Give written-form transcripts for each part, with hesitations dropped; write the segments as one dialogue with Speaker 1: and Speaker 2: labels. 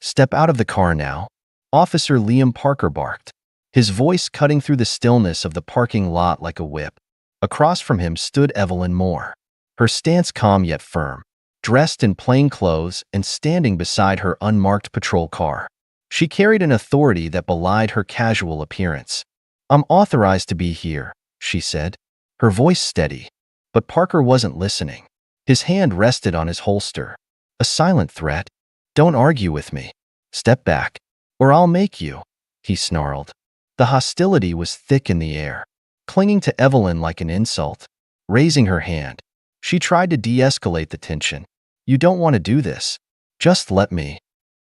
Speaker 1: "Step out of the car now," Officer Liam Parker barked, his voice cutting through the stillness of the parking lot like a whip. Across from him stood Evelyn Moore, her stance calm yet firm, dressed in plain clothes and standing beside her unmarked patrol car. She carried an authority that belied her casual appearance. "I'm authorized to be here," she said, her voice steady. But Parker wasn't listening. His hand rested on his holster. A silent threat. "Don't argue with me. Step back, or I'll make you," he snarled. The hostility was thick in the air, clinging to Evelyn like an insult. Raising her hand, she tried to de-escalate the tension. "You don't want to do this. Just let me."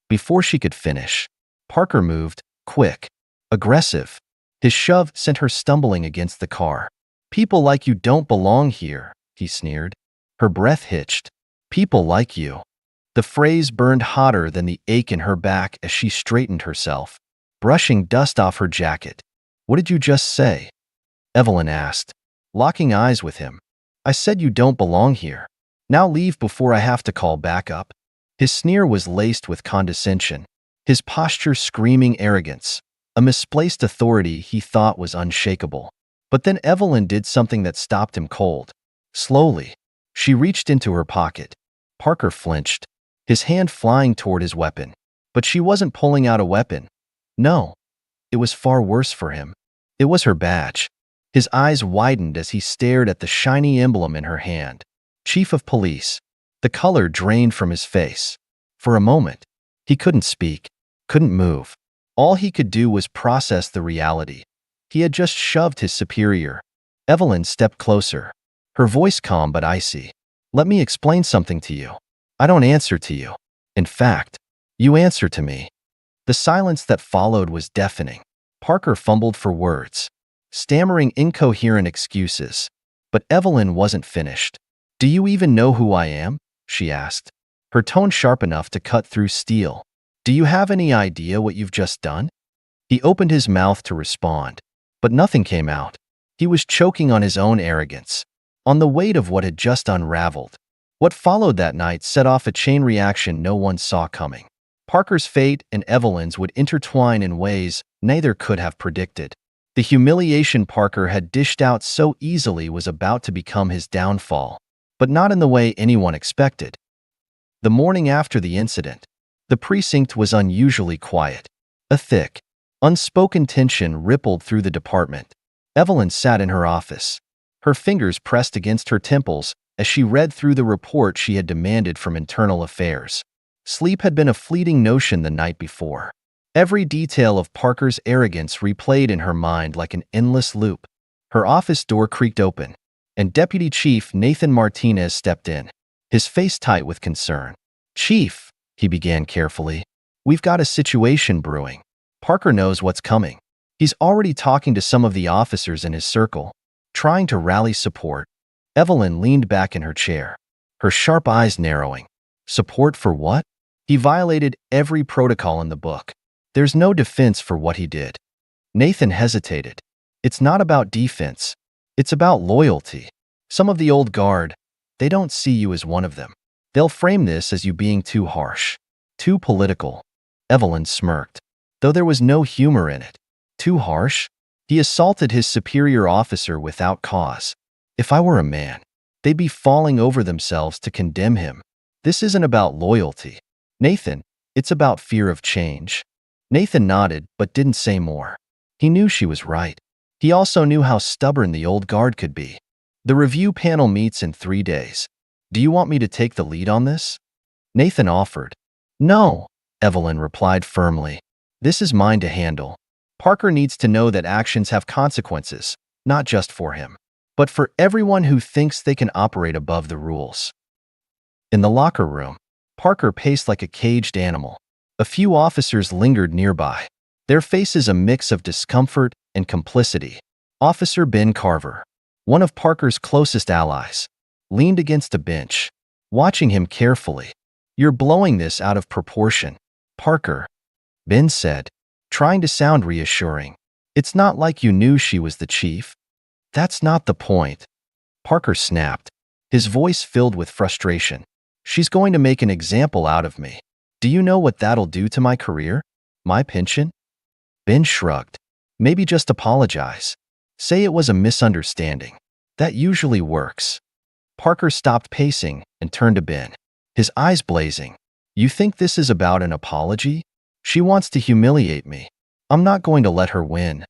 Speaker 1: Before she could finish, Parker moved, quick, aggressive. His shove sent her stumbling against the car. "People like you don't belong here," he sneered. Her breath hitched. "People like you." The phrase burned hotter than the ache in her back as she straightened herself, brushing dust off her jacket. "What did you just say?" Evelyn asked, locking eyes with him. "I said you don't belong here. Now leave before I have to call backup." His sneer was laced with condescension, his posture screaming arrogance, a misplaced authority he thought was unshakable. But then Evelyn did something that stopped him cold. Slowly, she reached into her pocket. Parker flinched, his hand flying toward his weapon. But she wasn't pulling out a weapon. No, it was far worse for him. It was her badge. His eyes widened as he stared at the shiny emblem in her hand. Chief of Police. The color drained from his face. For a moment, he couldn't speak, couldn't move. All he could do was process the reality. He had just shoved his superior. Evelyn stepped closer, her voice calm but icy. "Let me explain something to you. I don't answer to you. In fact, you answer to me." The silence that followed was deafening. Parker fumbled for words, stammering incoherent excuses. But Evelyn wasn't finished. "Do you even know who I am?" she asked, her tone sharp enough to cut through steel. "Do you have any idea what you've just done?" He opened his mouth to respond, but nothing came out. He was choking on his own arrogance, on the weight of what had just unraveled. What followed that night set off a chain reaction no one saw coming. Parker's fate and Evelyn's would intertwine in ways neither could have predicted. The humiliation Parker had dished out so easily was about to become his downfall, but not in the way anyone expected. The morning after the incident, the precinct was unusually quiet. A thick, unspoken tension rippled through the department. Evelyn sat in her office, her fingers pressed against her temples as she read through the report she had demanded from Internal Affairs. Sleep had been a fleeting notion the night before. Every detail of Parker's arrogance replayed in her mind like an endless loop. Her office door creaked open, and Deputy Chief Nathan Martinez stepped in, his face tight with concern. "Chief," he began carefully, "we've got a situation brewing. Parker knows what's coming. He's already talking to some of the officers in his circle, trying to rally support." Evelyn leaned back in her chair, her sharp eyes narrowing. "Support for what?" "He violated every protocol in the book. There's no defense for what he did." Nathan hesitated. "It's not about defense. It's about loyalty. Some of the old guard, they don't see you as one of them. They'll frame this as you being too harsh, too political." Evelyn smirked, though there was no humor in it. "Too harsh? He assaulted his superior officer without cause. If I were a man, they'd be falling over themselves to condemn him. This isn't about loyalty, Nathan. It's about fear of change." Nathan nodded but didn't say more. He knew she was right. He also knew how stubborn the old guard could be. "The review panel meets in 3 days. Do you want me to take the lead on this?" Nathan offered. "No," Evelyn replied firmly. "This is mine to handle. Parker needs to know that actions have consequences, not just for him, but for everyone who thinks they can operate above the rules." In the locker room, Parker paced like a caged animal. A few officers lingered nearby, their faces a mix of discomfort and complicity. Officer Ben Carver, one of Parker's closest allies, leaned against a bench, watching him carefully. "You're blowing this out of proportion, Parker," Ben said, trying to sound reassuring. "It's not like you knew she was the chief." "That's not the point," Parker snapped, his voice filled with frustration. "She's going to make an example out of me. Do you know what that'll do to my career? My pension? Ben shrugged. Maybe just apologize. Say it was a misunderstanding. That usually works. Parker stopped pacing and turned to Ben, his eyes blazing. You think this is about an apology? She wants to humiliate me. I'm not going to let her win.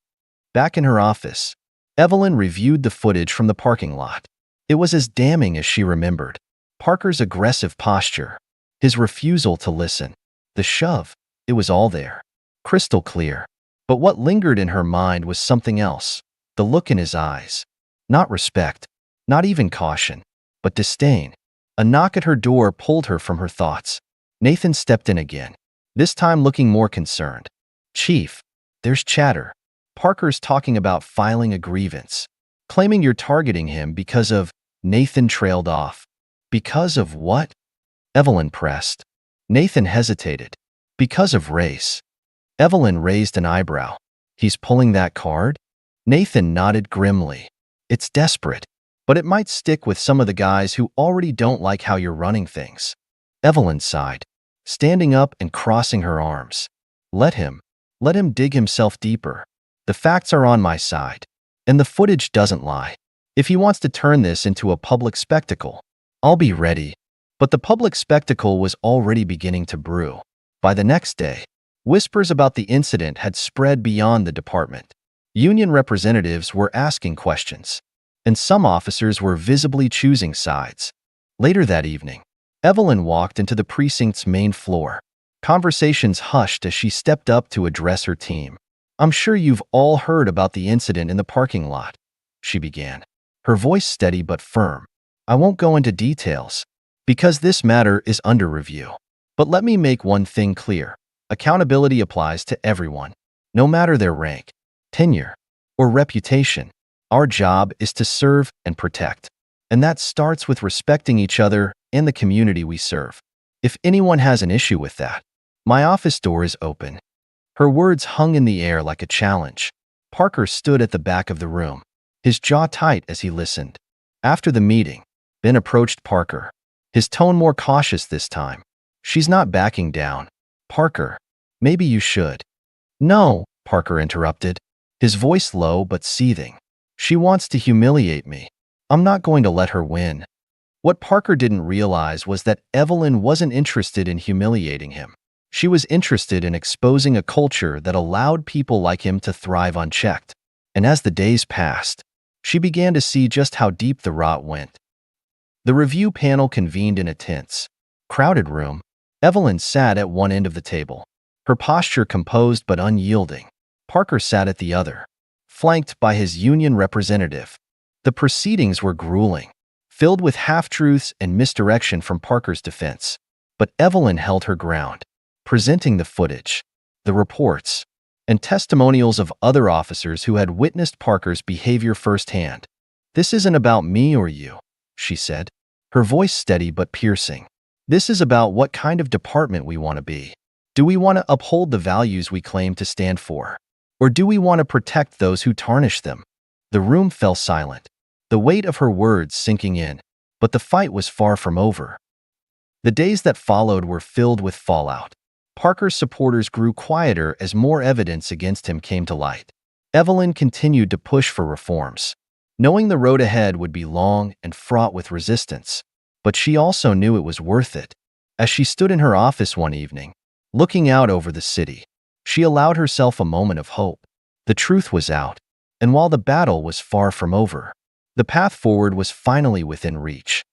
Speaker 1: Back in her office, Evelyn reviewed the footage from the parking lot. It was as damning as she remembered. Parker's aggressive posture, his refusal to listen, the shove, it was all there, crystal clear. But what lingered in her mind was something else, the look in his eyes. Not respect, not even caution, but disdain. A knock at her door pulled her from her thoughts. Nathan stepped in again, this time looking more concerned. Chief, there's chatter. Parker's talking about filing a grievance, claiming you're targeting him because of… Nathan trailed off. Because of what? Evelyn pressed. Nathan hesitated. Because of race. Evelyn raised an eyebrow. He's pulling that card? Nathan nodded grimly. It's desperate, but it might stick with some of the guys who already don't like how you're running things. Evelyn sighed, standing up and crossing her arms. Let him dig himself deeper. The facts are on my side, and the footage doesn't lie. If he wants to turn this into a public spectacle, I'll be ready. But the public spectacle was already beginning to brew. By the next day, whispers about the incident had spread beyond the department. Union representatives were asking questions, and some officers were visibly choosing sides. Later that evening, Evelyn walked into the precinct's main floor. Conversations hushed as she stepped up to address her team. I'm sure you've all heard about the incident in the parking lot, she began, her voice steady but firm. I won't go into details, because this matter is under review. But let me make one thing clear. Accountability applies to everyone, no matter their rank, tenure, or reputation. Our job is to serve and protect, and that starts with respecting each other and the community we serve. If anyone has an issue with that, my office door is open. Her words hung in the air like a challenge. Parker stood at the back of the room, his jaw tight as he listened. After the meeting, Ben approached Parker, his tone more cautious this time. She's not backing down. Parker, maybe you should. No, Parker interrupted, his voice low but seething. She wants to humiliate me. I'm not going to let her win. What Parker didn't realize was that Evelyn wasn't interested in humiliating him. She was interested in exposing a culture that allowed people like him to thrive unchecked. And as the days passed, she began to see just how deep the rot went. The review panel convened in a tense, crowded room. Evelyn sat at one end of the table, her posture composed but unyielding. Parker sat at the other, flanked by his union representative. The proceedings were grueling, filled with half-truths and misdirection from Parker's defense. But Evelyn held her ground, presenting the footage, the reports, and testimonials of other officers who had witnessed Parker's behavior firsthand. This isn't about me or you, she said, her voice steady but piercing. This is about what kind of department we want to be. Do we want to uphold the values we claim to stand for? Or do we want to protect those who tarnish them? The room fell silent, the weight of her words sinking in, but the fight was far from over. The days that followed were filled with fallout. Parker's supporters grew quieter as more evidence against him came to light. Evelyn continued to push for reforms, knowing the road ahead would be long and fraught with resistance. But she also knew it was worth it. As she stood in her office one evening, looking out over the city, she allowed herself a moment of hope. The truth was out, and while the battle was far from over, the path forward was finally within reach.